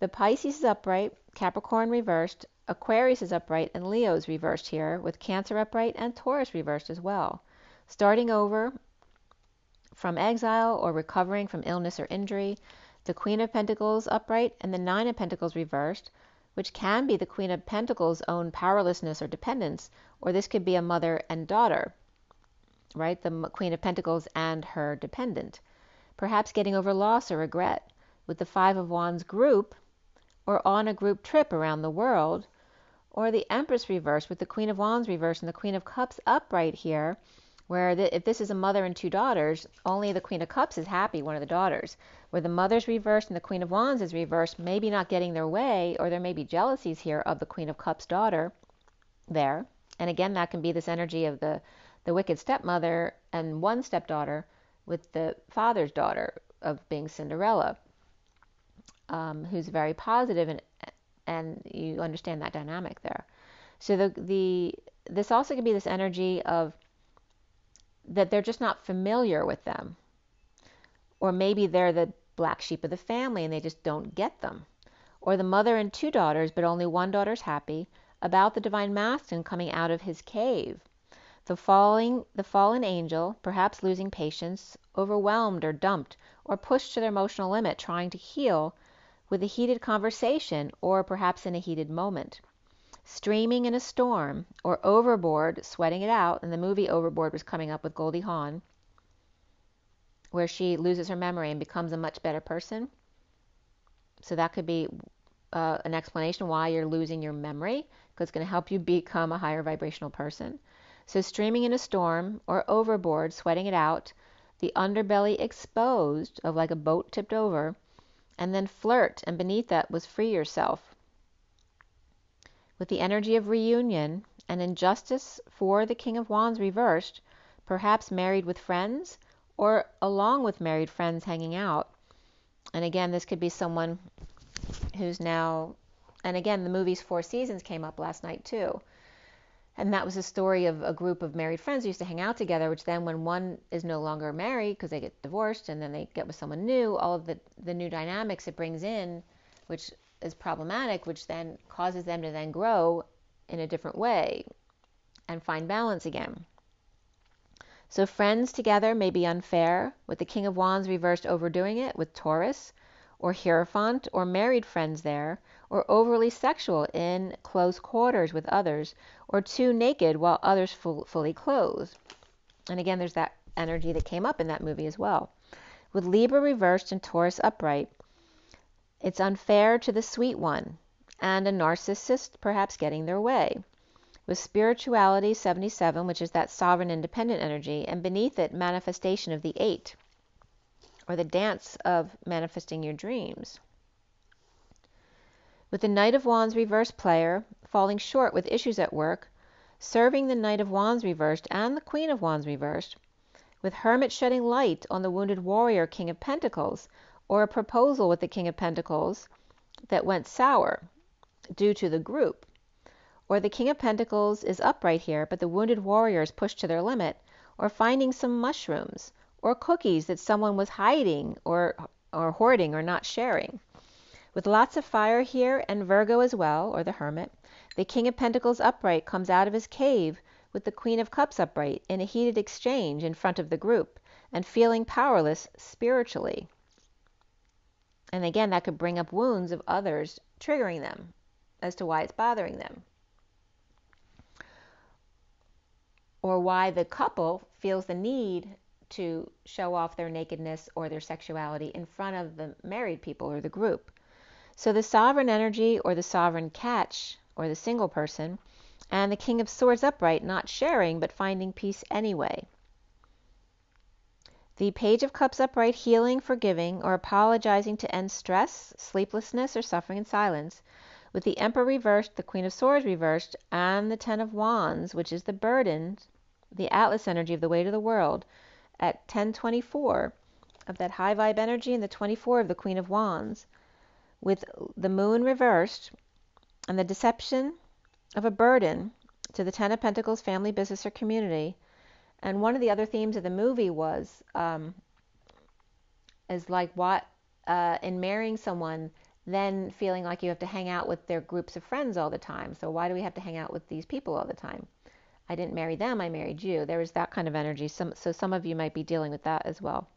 The Pisces is upright, Capricorn reversed, Aquarius is upright, and Leo is reversed here, with Cancer upright and Taurus reversed as well. Starting over from exile or recovering from illness or injury, the Queen of Pentacles upright and the Nine of Pentacles reversed, which can be the Queen of Pentacles' own powerlessness or dependence, or this could be a mother and daughter, right? The Queen of Pentacles and her dependent. Perhaps getting over loss or regret, with the Five of Wands group, or on a group trip around the world, or the Empress reversed with the Queen of Wands reversed and the Queen of Cups upright here, where if this is a mother and two daughters, only the Queen of Cups is happy, one of the daughters. Where the mother's reversed and the Queen of Wands is reversed, maybe not getting their way, or there may be jealousies here of the Queen of Cups daughter there. And again, that can be this energy of the wicked stepmother and one stepdaughter with the father's daughter of being Cinderella, who's very positive, and you understand that dynamic there. So this also could be this energy of that they're just not familiar with them. Or maybe they're the black sheep of the family and they just don't get them. Or the mother and two daughters, but only one daughter's happy, about the Divine Masculine coming out of his cave. The fallen angel, perhaps losing patience, overwhelmed or dumped, or pushed to their emotional limit, trying to heal with a heated conversation or perhaps in a heated moment. Streaming in a storm, or overboard, sweating it out, and the movie Overboard was coming up with Goldie Hawn, where she loses her memory and becomes a much better person. So that could be an explanation why you're losing your memory, because it's going to help you become a higher vibrational person. So streaming in a storm or overboard, sweating it out, the underbelly exposed of like a boat tipped over, and then flirt, and beneath that was free yourself. With the energy of reunion and injustice for the King of Wands reversed, perhaps married with friends or along with married friends hanging out. And again, this could be someone who's now, and again, the movie's Four Seasons came up last night too. And that was a story of a group of married friends who used to hang out together, which then when one is no longer married because they get divorced and then they get with someone new, all of the new dynamics it brings in, which is problematic, which then causes them to then grow in a different way and find balance again. So friends together may be unfair, with the King of Wands reversed overdoing it with Taurus, or Hierophant, or married friends there, or overly sexual in close quarters with others, or too naked while others fully clothed. And again, there's that energy that came up in that movie as well. With Libra reversed and Taurus upright, it's unfair to the sweet one, and a narcissist perhaps getting their way. With spirituality 77, which is that sovereign independent energy, and beneath it manifestation of the 8, or the dance of manifesting your dreams. With the Knight of Wands reversed player, falling short with issues at work, serving the Knight of Wands reversed and the Queen of Wands reversed, with Hermit shedding light on the wounded warrior King of Pentacles, or a proposal with the King of Pentacles that went sour due to the group. Or the King of Pentacles is upright here, but the wounded warrior is pushed to their limit, or finding some mushrooms, or cookies that someone was hiding or hoarding or not sharing. With lots of fire here and Virgo as well, or the Hermit, the King of Pentacles upright comes out of his cave with the Queen of Cups upright in a heated exchange in front of the group and feeling powerless spiritually. And again, that could bring up wounds of others, triggering them as to why it's bothering them. Or why the couple feels the need to show off their nakedness or their sexuality in front of the married people or the group. So the sovereign energy or the sovereign catch or the single person, and the King of Swords upright not sharing but finding peace anyway. The Page of Cups upright healing, forgiving, or apologizing to end stress, sleeplessness, or suffering in silence, with the Emperor reversed, the Queen of Swords reversed, and the Ten of Wands, which is the burden, the Atlas energy of the weight of the world, at 1024 of that high vibe energy and the 24 of the Queen of Wands, with the Moon reversed and the deception of a burden to the Ten of Pentacles, family, business, or community. And one of the other themes of the movie was is like what in marrying someone, then feeling like you have to hang out with their groups of friends all the time. So why do we have to hang out with these people all the time? I didn't marry them, I married you. There was that kind of energy. So some of you might be dealing with that as well.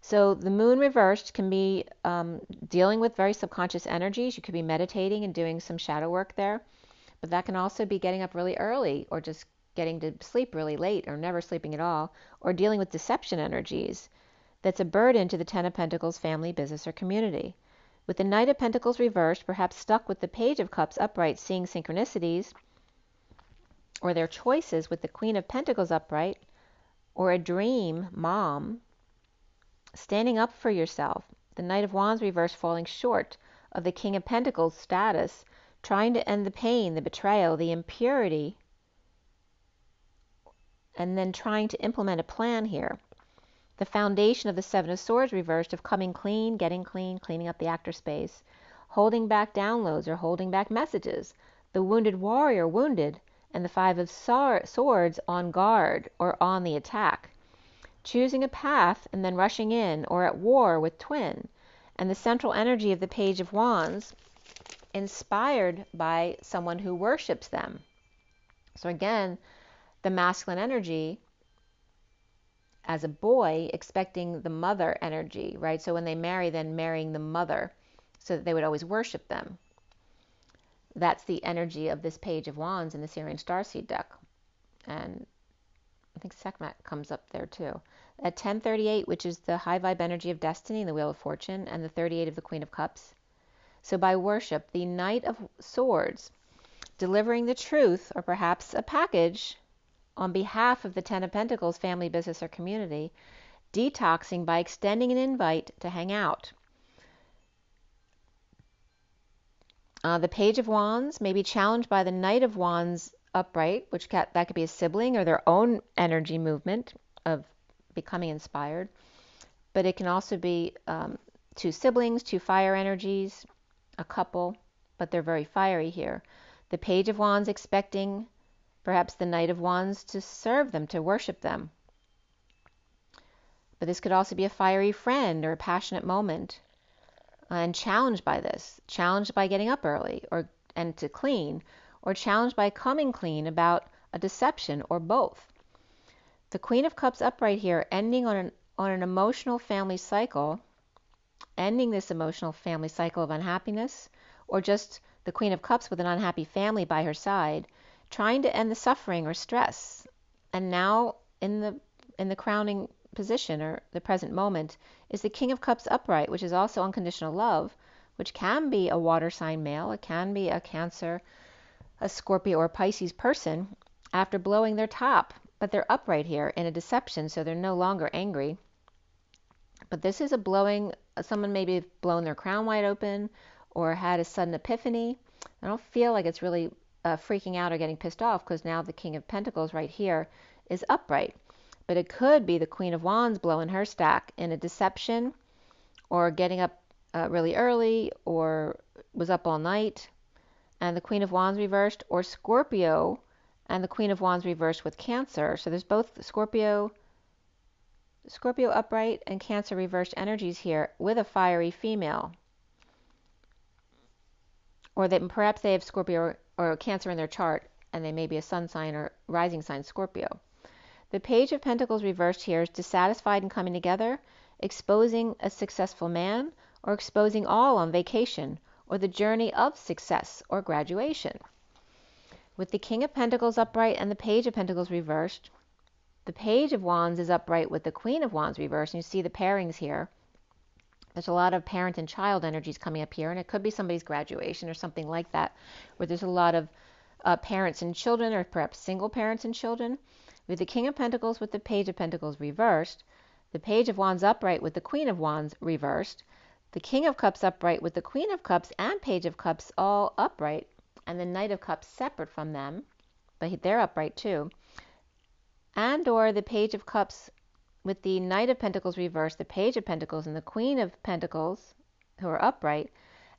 So the Moon reversed can be dealing with very subconscious energies. You could be meditating and doing some shadow work there. But that can also be getting up really early, or just getting to sleep really late, or never sleeping at all, or dealing with deception energies. That's a burden to the Ten of Pentacles, family, business, or community. With the Knight of Pentacles reversed, perhaps stuck with the Page of Cups upright, seeing synchronicities, or their choices with the Queen of Pentacles upright, or a dream mom, standing up for yourself. The Knight of Wands reversed falling short of the King of Pentacles status, trying to end the pain, the betrayal, the impurity, and then trying to implement a plan here. The foundation of the Seven of Swords reversed of coming clean, getting clean, cleaning up the actor space, holding back downloads or holding back messages. The wounded warrior wounded, and the Five of Swords on guard or on the attack. Choosing a path and then rushing in, or at war with twin. And the central energy of the Page of Wands, inspired by someone who worships them. So again, the masculine energy as a boy expecting the mother energy, right? So when they marry, then marrying the mother so that they would always worship them. That's the energy of this Page of Wands in the SIRIAN Starseed deck. And I think Sekhmet comes up there too. At 1038, which is the high vibe energy of destiny and the Wheel of Fortune, and the 38 of the Queen of Cups. So by worship, the Knight of Swords, delivering the truth or perhaps a package on behalf of the Ten of Pentacles, family, business, or community, detoxing by extending an invite to hang out. The Page of Wands may be challenged by the Knight of Wands upright, which that could be a sibling or their own energy movement of becoming inspired. But it can also be two siblings, two fire energies, a couple, but they're very fiery here. The Page of Wands expecting perhaps the Knight of Wands to serve them, to worship them. But this could also be a fiery friend or a passionate moment. And challenged by this, challenged by getting up early and to clean, or challenged by coming clean about a deception, or both. The Queen of Cups upright here, ending on an emotional family cycle, ending this emotional family cycle of unhappiness, or just the Queen of Cups with an unhappy family by her side, trying to end the suffering or stress. And now in the crowning position, or the present moment, is the King of Cups upright, which is also unconditional love, which can be a water sign male, it can be a Cancer, a Scorpio, or Pisces person after blowing their top, but they're upright here in a deception, so they're no longer angry. But this is a blowing, someone maybe blown their crown wide open or had a sudden epiphany. I don't feel like it's really freaking out or getting pissed off, because now the King of Pentacles right here is upright. But it could be the Queen of Wands blowing her stack in a deception, or getting up really early, or was up all night, and the Queen of Wands reversed, or Scorpio and the Queen of Wands reversed with Cancer. So there's both Scorpio upright and Cancer reversed energies here with a fiery female. Or that perhaps they have Scorpio or Cancer in their chart, and they may be a sun sign or rising sign Scorpio. The Page of Pentacles reversed here is dissatisfied and coming together, exposing a successful man, or exposing all on vacation, or the journey of success or graduation. With the King of Pentacles upright and the Page of Pentacles reversed, the Page of Wands is upright with the Queen of Wands reversed, and you see the pairings here. There's a lot of parent and child energies coming up here, and it could be somebody's graduation or something like that, where there's a lot of parents and children, or perhaps single parents and children. With the King of Pentacles with the Page of Pentacles reversed, the Page of Wands upright with the Queen of Wands reversed, the King of Cups upright with the Queen of Cups and Page of Cups all upright, and the Knight of Cups separate from them, but they're upright too. And or the Page of Cups with the Knight of Pentacles reversed, the Page of Pentacles and the Queen of Pentacles, who are upright,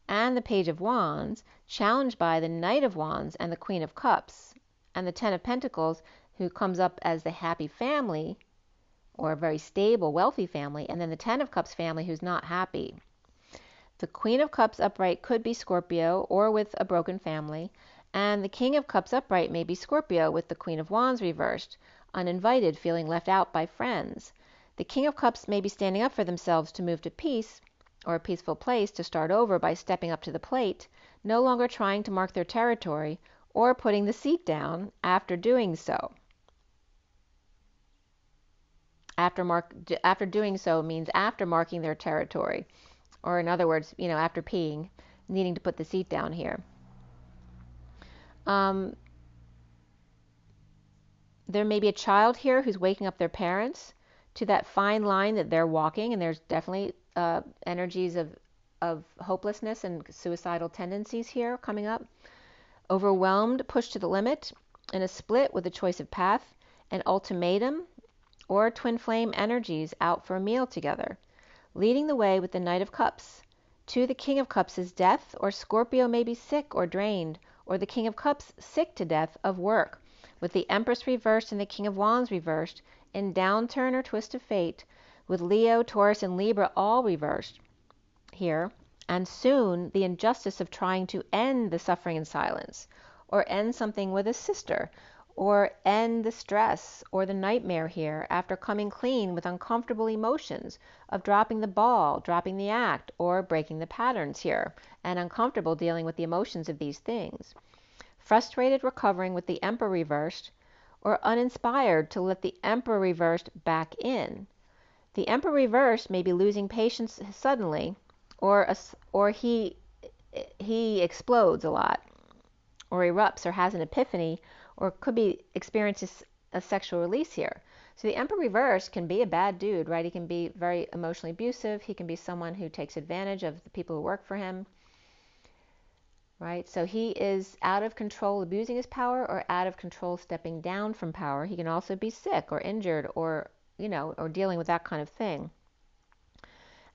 and the Page of Wands, challenged by the Knight of Wands and the Queen of Cups, and the Ten of Pentacles, who comes up as the happy family, or a very stable, wealthy family, and then the Ten of Cups family, who's not happy. The Queen of Cups upright could be Scorpio, or with a broken family, and the King of Cups upright may be Scorpio with the Queen of Wands reversed, uninvited, feeling left out by friends. The King of Cups may be standing up for themselves to move to peace, or a peaceful place, to start over by stepping up to the plate, no longer trying to mark their territory, or putting the seat down after doing so. After doing so means after marking their territory, or in other words, after peeing, needing to put the seat down here. There may be a child here who's waking up their parents to that fine line that they're walking, and there's definitely energies of hopelessness and suicidal tendencies here coming up. Overwhelmed, pushed to the limit, in a split with a choice of path, an ultimatum, or twin flame energies out for a meal together. Leading the way with the Knight of Cups. To the King of Cups is death, or Scorpio may be sick or drained, or the King of Cups sick to death of work, with the Empress reversed and the King of Wands reversed, in downturn or twist of fate, with Leo, Taurus, and Libra all reversed here, and soon the injustice of trying to end the suffering in silence, or end something with a sister, or end the stress or the nightmare here after coming clean with uncomfortable emotions of dropping the ball, dropping the act, or breaking the patterns here, and uncomfortable dealing with the emotions of these things. Frustrated recovering with the Emperor reversed, or uninspired to let the Emperor reversed back in. The Emperor reversed may be losing patience suddenly, or he explodes a lot, or erupts, or has an epiphany, or could be experiences a sexual release here. So the Emperor reversed can be a bad dude, right? He can be very emotionally abusive. He can be someone who takes advantage of the people who work for him, right? So he is out of control, abusing his power, or out of control, stepping down from power. He can also be sick or injured, or or dealing with that kind of thing.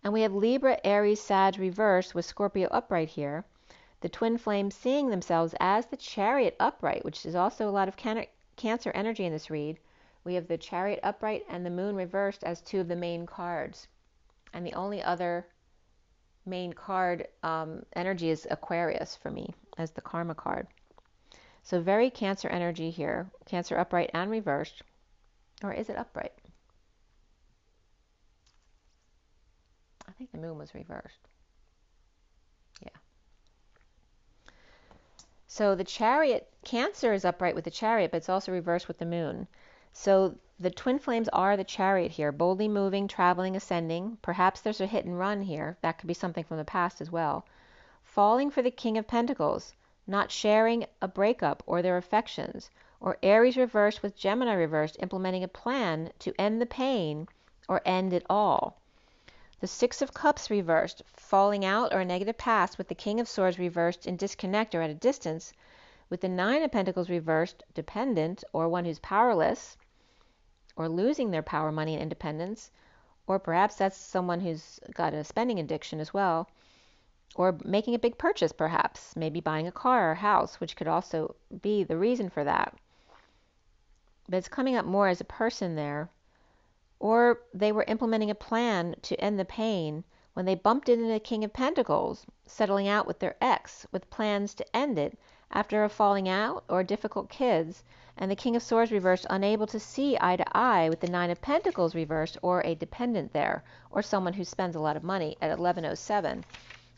And we have Libra, Aries, Sag reversed with Scorpio upright here. The twin flames seeing themselves as the Chariot upright, which is also a lot of Cancer energy in this read. We have the Chariot upright and the Moon reversed as two of the main cards. And the only other main card energy is Aquarius for me as the Karma card. So very Cancer energy here. Cancer upright and reversed. Or is it upright? I think the Moon was reversed. Yeah. So the Chariot, Cancer is upright with the Chariot, but it's also reversed with the Moon. So the twin flames are the Chariot here, boldly moving, traveling, ascending. Perhaps there's a hit and run here. That could be something from the past as well. Falling for the King of Pentacles, not sharing a breakup or their affections. Or Aries reversed with Gemini reversed, implementing a plan to end the pain or end it all. The Six of Cups reversed, falling out or a negative past with the King of Swords reversed in disconnect or at a distance, with the Nine of Pentacles reversed, dependent, or one who's powerless, or losing their power, money, and independence, or perhaps that's someone who's got a spending addiction as well, or making a big purchase perhaps, maybe buying a car or a house, which could also be the reason for that. But it's coming up more as a person there. Or they were implementing a plan to end the pain when they bumped into the King of Pentacles, settling out with their ex, with plans to end it after a falling out or difficult kids, and the King of Swords reversed, unable to see eye to eye with the Nine of Pentacles reversed, or a dependent there, or someone who spends a lot of money at 1107,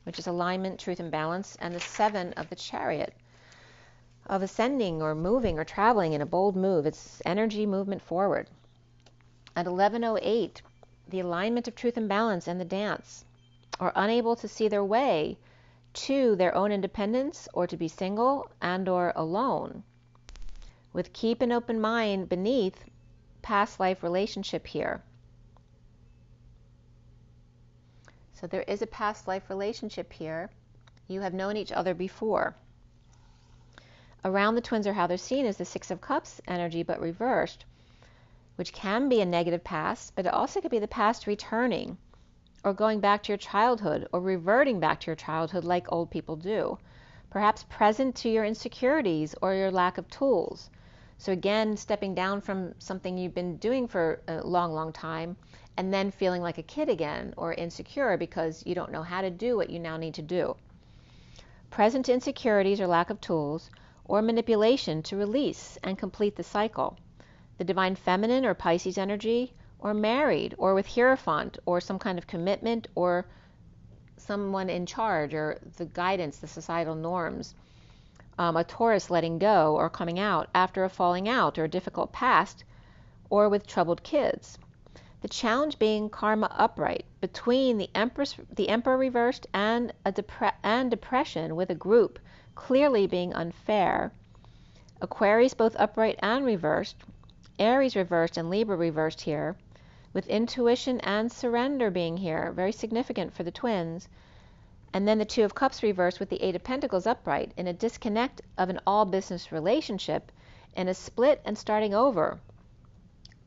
which is alignment, truth, and balance, and the Seven of the Chariot, of ascending or moving or traveling in a bold move. It's energy, movement forward. At 1108, the alignment of truth and balance and the dance, are unable to see their way to their own independence, or to be single and or alone, with keep an open mind beneath past life relationship here. So there is a past life relationship here. You have known each other before. Around the twins are how they're seen as the Six of Cups energy, but reversed, which can be a negative past, but it also could be the past returning, or going back to your childhood, or reverting back to your childhood like old people do. Perhaps present to your insecurities or your lack of tools. So again, stepping down from something you've been doing for a long, long time, and then feeling like a kid again, or insecure because you don't know how to do what you now need to do. Present to insecurities or lack of tools, or manipulation to release and complete the cycle. The Divine Feminine or Pisces energy, or married, or with Hierophant, or some kind of commitment, or someone in charge, or the guidance, the societal norms. A Taurus letting go or coming out after a falling out or a difficult past, or with troubled kids. The challenge being karma upright between the Emperor reversed and depression with a group clearly being unfair. Aquarius both upright and reversed. Aries reversed and Libra reversed here, with intuition and surrender being here, very significant for the twins. And then the Two of Cups reversed with the Eight of Pentacles upright, in a disconnect of an all-business relationship, in a split and starting over,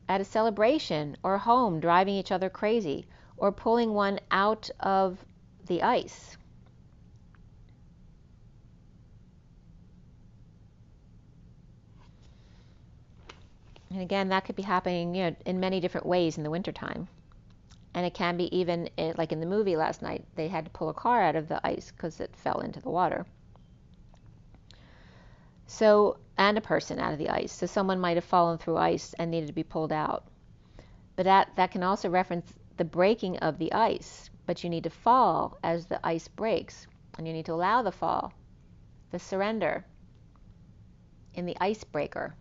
at a celebration or home, driving each other crazy, or pulling one out of the ice. And again, that could be happening, in many different ways in the wintertime. And it can be even, like in the movie last night, they had to pull a car out of the ice because it fell into the water. So and a person out of the ice. So someone might have fallen through ice and needed to be pulled out. But that can also reference the breaking of the ice. But you need to fall as the ice breaks, and you need to allow the fall, the surrender in the icebreaker,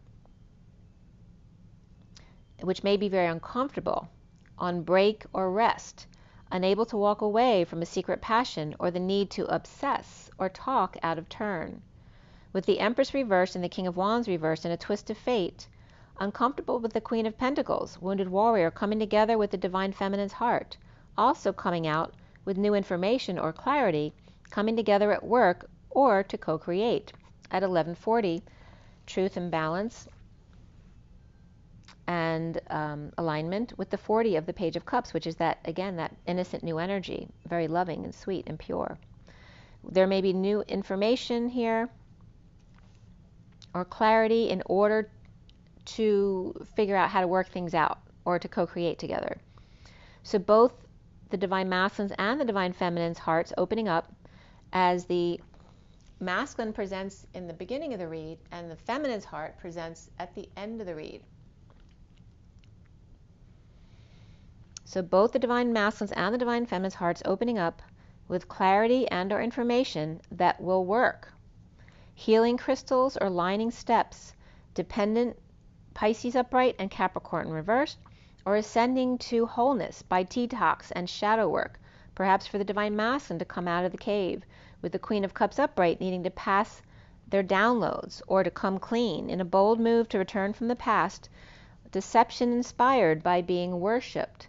which may be very uncomfortable, on break or rest, unable to walk away from a secret passion or the need to obsess or talk out of turn. With the Empress reversed and the King of Wands reversed in a twist of fate, uncomfortable with the Queen of Pentacles, wounded warrior, coming together with the Divine Feminine's heart, also coming out with new information or clarity, coming together at work or to co-create. At 1140, truth and balance and alignment with the 40 of the Page of Cups, which is that, again, that innocent new energy, very loving and sweet and pure. There may be new information here or clarity in order to figure out how to work things out or to co-create together. So both the Divine Masculines and the Divine Feminine's hearts opening up, as the masculine presents in the beginning of the read and the feminine's heart presents at the end of the read. So both the Divine Masculines and the Divine Feminine's hearts opening up with clarity and or information that will work. Healing crystals or lining steps, dependent Pisces upright and Capricorn reversed, or ascending to wholeness by detox and shadow work, perhaps for the Divine Masculine to come out of the cave, with the Queen of Cups upright needing to pass their downloads or to come clean in a bold move to return from the past, deception inspired by being worshipped,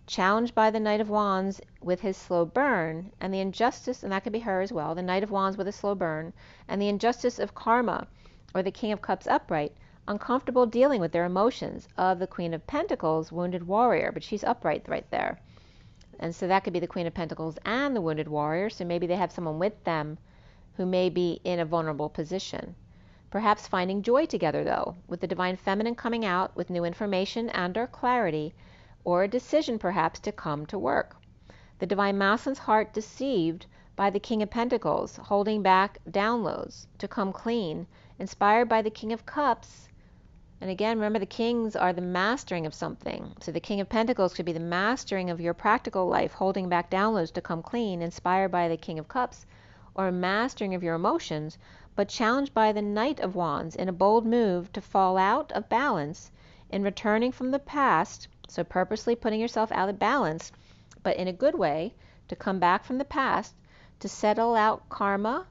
challenged by the Knight of Wands with his slow burn, and the injustice, and that could be her as well, the Knight of Wands with a slow burn, and the injustice of karma, or the King of Cups upright, uncomfortable dealing with their emotions, of the Queen of Pentacles, wounded warrior, but she's upright right there. And so that could be the Queen of Pentacles and the wounded warrior, so maybe they have someone with them who may be in a vulnerable position. Perhaps finding joy together, though, with the Divine Feminine coming out with new information and or clarity, or a decision perhaps to come to work. The Divine Masculine's heart deceived by the King of Pentacles, holding back downloads to come clean, inspired by the King of Cups. And again, remember, the kings are the mastering of something. So the King of Pentacles could be the mastering of your practical life, holding back downloads to come clean, inspired by the King of Cups, or mastering of your emotions, but challenged by the Knight of Wands in a bold move to fall out of balance in returning from the past. So purposely putting yourself out of balance, but in a good way, to come back from the past, to settle out karma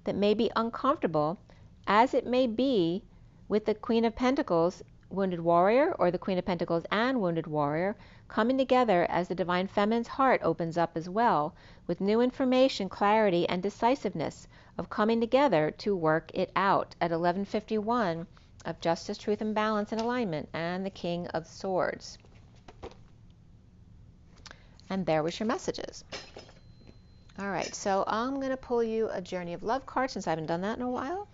that may be uncomfortable, as it may be with the Queen of Pentacles, wounded warrior, or the Queen of Pentacles and wounded warrior, coming together as the Divine Feminine's heart opens up as well, with new information, clarity, and decisiveness of coming together to work it out. At 1151 of Justice, Truth, and Balance and Alignment, and the King of Swords. And there was your messages. All right, so I'm going to pull you a Journey of Love card since I haven't done that in a while.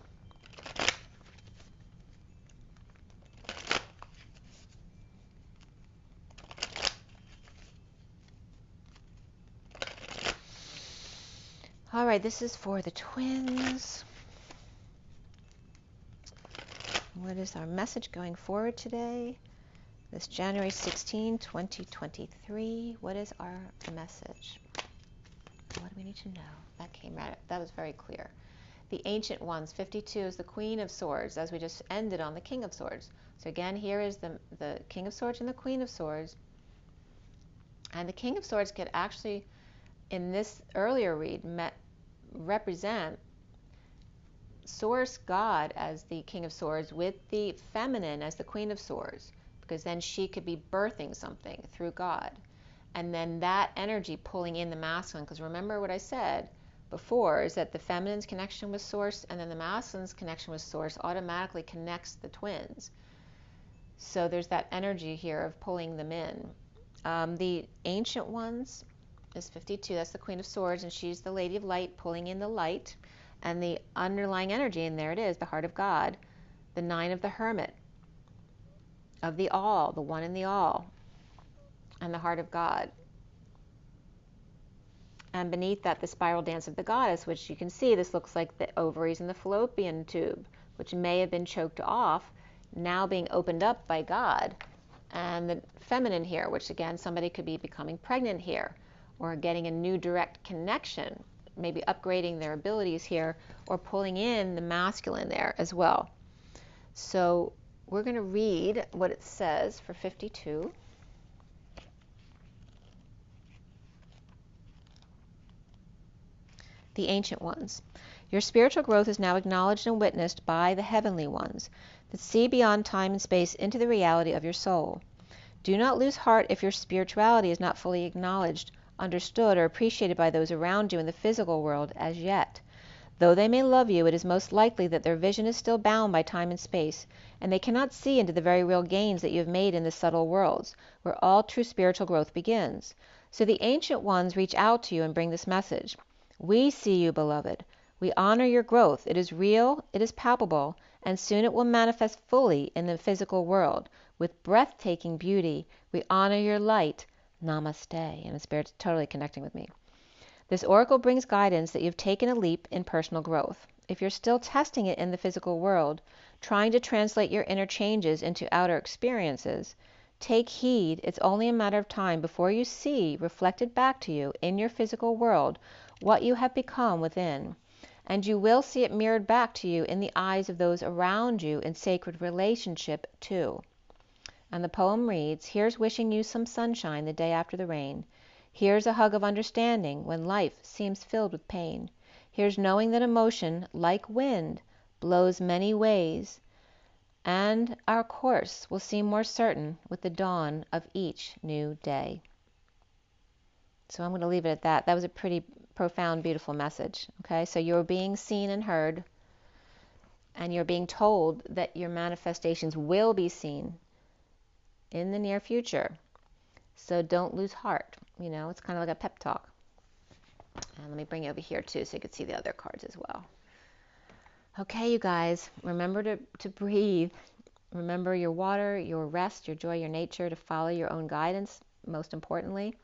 All right, this is for the twins. What is our message going forward today? This January 16, 2023. What is our message? What do we need to know? That came right. That was very clear. The Ancient Ones, 52, is the Queen of Swords, as we just ended on the King of Swords. So again, here is the King of Swords and the Queen of Swords. And the King of Swords could actually, in this earlier read, represent Source God as the King of Swords with the feminine as the Queen of Swords, because then she could be birthing something through God. And then that energy pulling in the masculine, because remember what I said before, is that the feminine's connection with Source and then the masculine's connection with Source automatically connects the twins. So there's that energy here of pulling them in. The Ancient Ones is 52. That's the Queen of Swords, and she's the Lady of Light, pulling in the light. And the underlying energy, and there it is, the Heart of God, the Nine of the Hermit, of the All, the One in the All, and the Heart of God. And beneath that, the Spiral Dance of the Goddess, which you can see, this looks like the ovaries and the fallopian tube which may have been choked off, now being opened up by God. And the feminine here, which again, somebody could be becoming pregnant here, or getting a new direct connection, maybe upgrading their abilities here, or pulling in the masculine there as well. So we're going to read what it says for 52. The Ancient Ones. Your spiritual growth is now acknowledged and witnessed by the Heavenly Ones that see beyond time and space into the reality of your soul. Do not lose heart if your spirituality is not fully acknowledged, understood, or appreciated by those around you in the physical world as yet. Though they may love you, it is most likely that their vision is still bound by time and space, and they cannot see into the very real gains that you have made in the subtle worlds, where all true spiritual growth begins. So the Ancient Ones reach out to you and bring this message. We see you, beloved. We honor your growth. It is real, it is palpable, and soon it will manifest fully in the physical world. With breathtaking beauty, we honor your light. Namaste. And the Spirit's totally connecting with me. This oracle brings guidance that you've taken a leap in personal growth. If you're still testing it in the physical world, trying to translate your inner changes into outer experiences, take heed. It's only a matter of time before you see reflected back to you in your physical world what you have become within. And you will see it mirrored back to you in the eyes of those around you in sacred relationship too. And the poem reads, here's wishing you some sunshine the day after the rain. Here's a hug of understanding when life seems filled with pain. Here's knowing that emotion, like wind, blows many ways, and our course will seem more certain with the dawn of each new day. So I'm going to leave it at that. That was a pretty profound, beautiful message. Okay, so you're being seen and heard, and you're being told that your manifestations will be seen in the near future. So don't lose heart. You know, it's kind of like a pep talk. And let me bring you over here too so you can see the other cards as well. Okay, you guys, remember to breathe. Remember your water, your rest, your joy, your nature, to follow your own guidance, most importantly,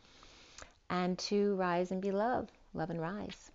and to rise and be love. Love and rise.